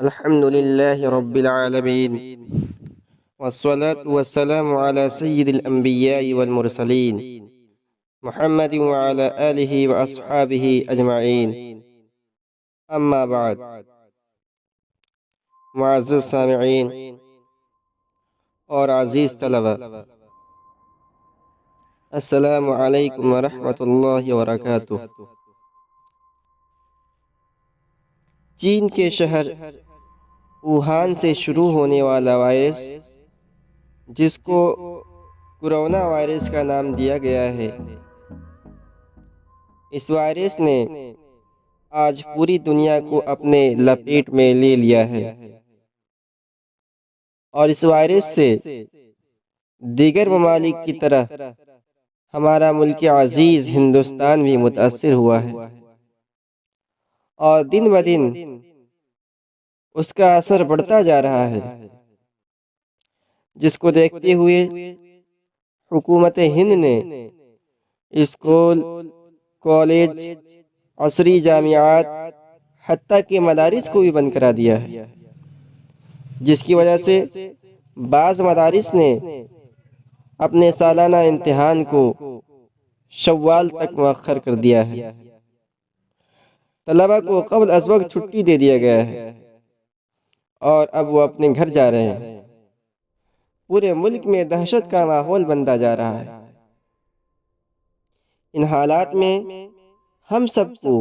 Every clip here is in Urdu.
الحمد لله رب العالمين، والصلاة والسلام على سيد الأنبياء والمرسلين محمد وعلى آله وأصحابه أجمعين. أما بعد، معزز سامعین اور عزیز طلبہ، السلام علیکم ورحمۃ اللہ وبرکاتہ۔ چین کے شہر ووہان سے شروع ہونے والا وائرس، جس کو کرونا وائرس کا نام دیا گیا ہے، اس وائرس نے آج پوری دنیا کو اپنے لپیٹ میں لے لیا ہے، اور اس وائرس سے دیگر ممالک کی طرح ہمارا ملک عزیز ہندوستان بھی متاثر ہوا ہے، اور دن بدن اس کا اثر بڑھتا جا رہا ہے، جس کو دیکھتے ہوئے حکومت ہند نے اسکول، کالج، عصری جامعات، حتیٰ کہ مدارس کو بھی بند کرا دیا ہے، جس کی وجہ سے بعض مدارس نے اپنے سالانہ امتحان کو شوال تک مؤخر کر دیا ہے۔ طلبہ کو قبل از وقت چھٹی دے دیا گیا ہے، اور اب وہ اپنے گھر جا رہے ہیں۔ پورے ملک میں دہشت کا ماحول بنتا جا رہا ہے۔ ان حالات میں ہم سب کو،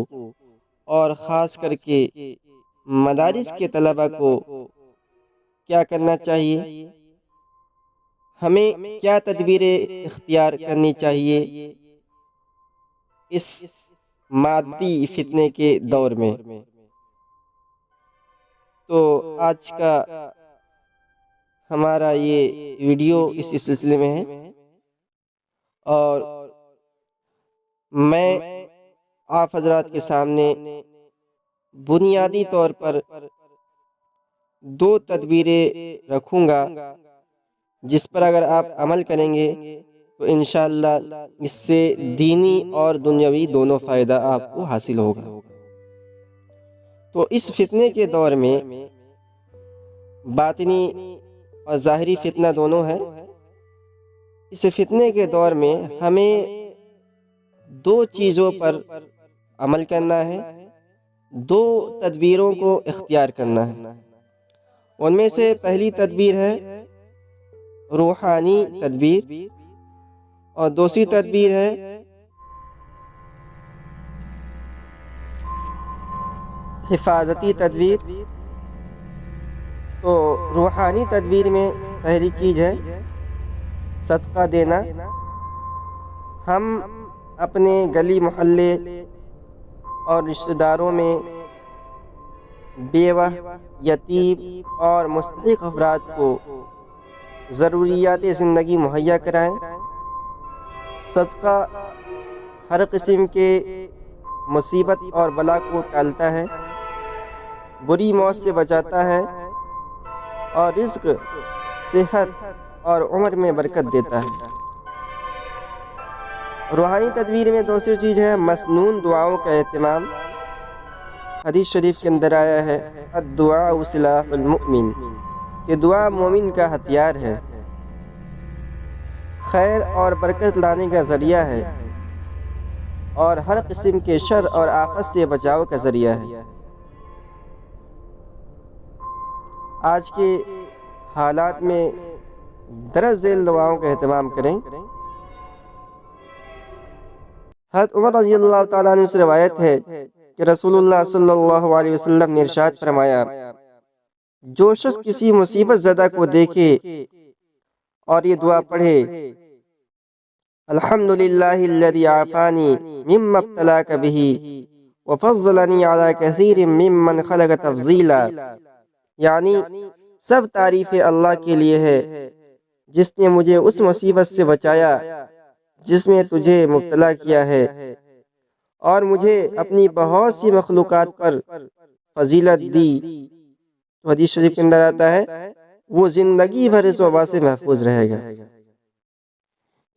اور خاص کر کے مدارس کے طلبہ کو کیا کرنا چاہیے؟ ہمیں کیا تدبیریں اختیار کرنی چاہیے اس مادی فتنے کے دور میں؟ تو آج کا ہمارا یہ ویڈیو اس سلسلے میں ہے، اور میں آپ حضرات کے سامنے بنیادی طور پر دو تدبیریں رکھوں گا، جس پر اگر آپ عمل کریں گے تو انشاءاللہ اس سے دینی اور دنیاوی دونوں فائدہ آپ کو حاصل ہوگا۔ تو اس فتنے کے دور میں باطنی اور ظاہری فتنہ دونوں ہے۔ اس فتنے کے دور میں ہمیں دو چیزوں پر عمل کرنا ہے، دو تدبیروں کو اختیار کرنا ہے۔ ان میں سے پہلی تدبیر ہے روحانی تدبیر، اور دوسری تدبیر ہے حفاظتی تدبیر۔ تو روحانی تدبیر میں پہلی چیز ہے صدقہ دینا۔ ہم اپنے گلی محلے اور رشتہ داروں میں بیوہ، یتیم اور مستحق افراد کو ضروریات زندگی مہیا کرائیں۔ صدقہ ہر قسم کے مصیبت اور بلا کو ٹالتا ہے، بری موت سے بچاتا ہے، اور رزق، صحت اور عمر میں برکت دیتا ہے۔ روحانی تدبیر میں دوسری چیز ہے مسنون دعاؤں کا اہتمام۔ حدیث شریف کے اندر آیا ہے الدعاء سلاح المؤمن، کہ دعا مومن کا ہتھیار ہے، خیر اور برکت لانے کا ذریعہ ہے، اور ہر قسم کے شر اور آفت سے بچاؤ کا ذریعہ ہے۔ آج کے حالات میں درج ذیل دعاؤں کا اہتمام کریں۔ حضرت عمر رضی اللہ تعالیٰ عنہ سے روایت ہے کہ رسول اللہ صلی اللہ علیہ وسلم نے ارشاد فرمایا، جو شخص کسی مصیبت زدہ کو دیکھے اور یہ دعا پڑھے، الحمدللہ الذی عافانی مما ابتلاک بہ وفضلنی علی کثیر ممن خلق تفضیلا، یعنی سب تعریف اللہ کے لیے ہے جس نے مجھے اس مصیبت سے بچایا جس میں تجھے مبتلا کیا ہے، اور مجھے اپنی بہت سی مخلوقات پر فضیلت دی۔ تو حدیث شریف کے اندر آتا ہے وہ زندگی بھر اس وبا سے محفوظ رہے گا۔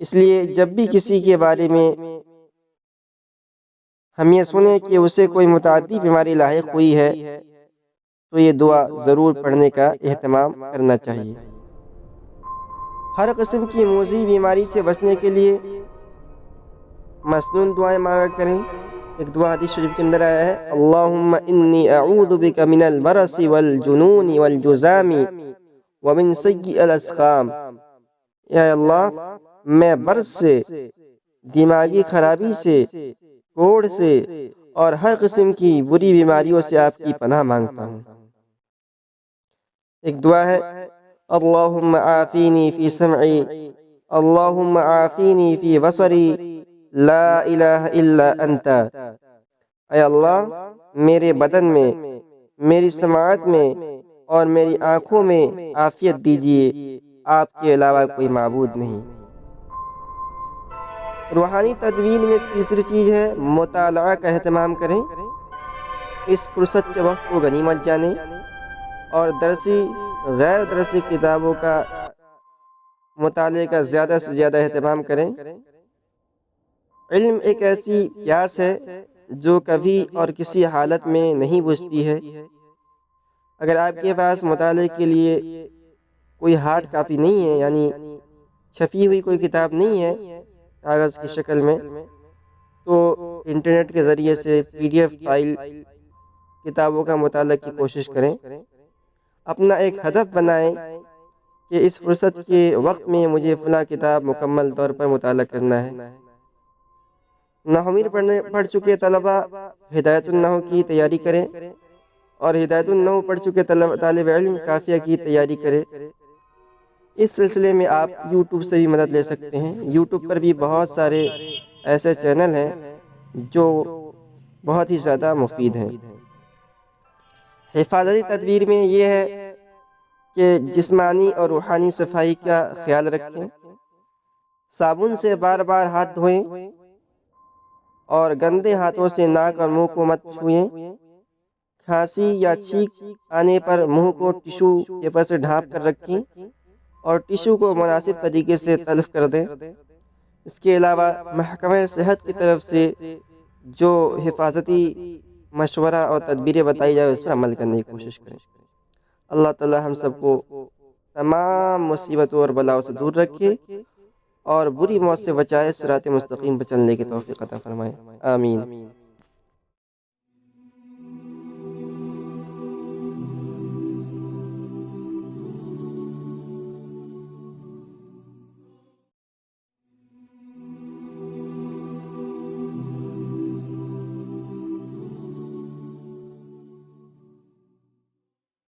اس لیے جب بھی کسی کے بارے میں ہم یہ سنیں کہ اسے کوئی متعدی بیماری لاحق ہوئی ہے، تو تو یہ دعا ضرور پڑھنے کا اہتمام کرنا چاہیے۔ ہر قسم کی موذی بیماری سے بچنے کے لیے مسنون دعائیں مانگا کریں۔ ایک دعا حدیث شریف کے اندر آیا ہے، اللہم انی اعوذ بک من البرص والجنون والجزام ومن سیء الاسقام۔ یا اللہ، میں برص سے، دماغی خرابی سے، کوڑھ سے اور ہر قسم کی بری بیماریوں سے آپ کی پناہ مانگتا ہوں۔ ایک دعا ہے، اللہم عافینی فی سمعی، اللہم عافینی فی بصری، لا الہ الا انت۔ اے اللہ، میرے بدن میں، میری سماعت میں اور میری آنکھوں میں عافیت دیجیے، آپ کے علاوہ کوئی معبود نہیں۔ روحانی تدوین میں تیسری چیز ہے مطالعہ کا اہتمام کریں۔ اس فرصت کے وقت کو غنیمت جانیں اور درسی غیر درسی کتابوں کا مطالعے کا زیادہ سے زیادہ اہتمام کریں۔ علم ایک ایسی پیاس ہے جو کبھی اور کسی حالت میں نہیں بجھتی ہے۔ اگر آپ کے پاس مطالعے کے لیے کوئی ہارڈ کاپی نہیں ہے، یعنی چھپی ہوئی کوئی کتاب نہیں ہے کاغذ کی شکل میں، تو انٹرنیٹ کے ذریعے سے PDF فائل کتابوں کا مطالعہ کی کوشش کریں۔ اپنا ایک ہدف بنائیں کہ اس فرصت کے وقت میں مجھے فلاں کتاب مکمل طور پر مطالعہ کرنا ہے۔ نحو میر پڑھ چکے طلبہ ہدایت النحو کی تیاری کریں اور ہدایت النحو پڑھ چکے طالب علم کافیہ کی تیاری کریں۔ اس سلسلے میں آپ یوٹیوب سے بھی مدد لے سکتے ہیں۔ یوٹیوب پر بھی بہت سارے ایسے چینل ہیں جو بہت ہی زیادہ مفید ہیں۔ حفاظتی تدبیر میں یہ ہے کہ جسمانی اور روحانی صفائی کا خیال رکھیں، صابن سے بار بار ہاتھ دھوئیں اور گندے ہاتھوں سے ناک اور منہ کو مت چھوئیں۔ کھانسی یا چھینک آنے پر منہ کو ٹشو پیپر سے ڈھانپ کر رکھیں اور ٹشو کو مناسب طریقے سے تلف کر دیں۔ اس کے علاوہ محکمہ صحت کی طرف سے جو حفاظتی مشورہ اور تدبیریں بتائی جائے اس پر عمل کرنے کی کوشش کریں۔ اللہ تعالی ہم سب کو تمام مصیبتوں اور بلاؤں سے دور رکھے اور بری موت سے بچائے، صراط مستقیم پر چلنے کی توفیق عطا فرمائے، آمین۔